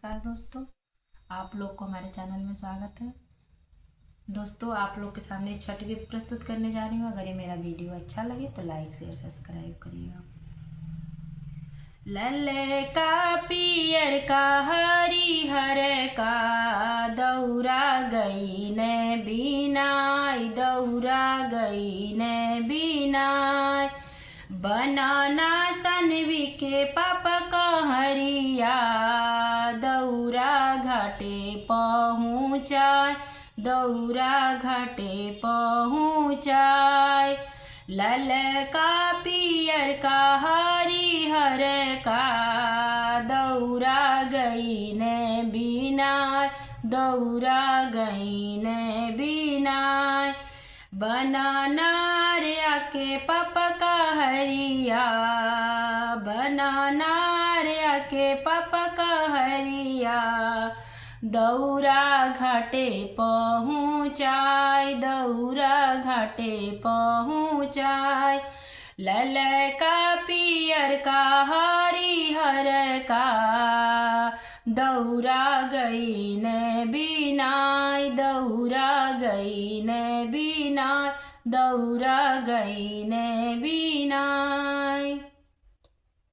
नमस्कार दोस्तों, आप लोग को हमारे चैनल में स्वागत है। दोस्तों, आप लोग के सामने छठ गीत प्रस्तुत करने जा रही हूँ। अगर ये मेरा वीडियो अच्छा लगे तो लाइक शेयर सब्सक्राइब करिएगा। लल्ले का पियर का हरिहर का दौरा गई ने बिनाई, दौरा गई ने बिनाई। बनाना सनवी के पाप कहरिया दौरा घाटे पहुँचाय, दौरा घाटे पहुँचाय। ललका पियर का हरिहर का दौरा गई ने बिनाय, दौरा गई ने बिनाय। बनाना रे आके पापा का हरिया, बनाना रे आके पापा का हरिया दौरा घाटे पहुँचाय, दौरा घाटे पहुँचाय। ललका पियर का हरिहर का दौरा गई ने बिनाय, दौरा गई ने बिनाय, दौरा गई ने बिनाय।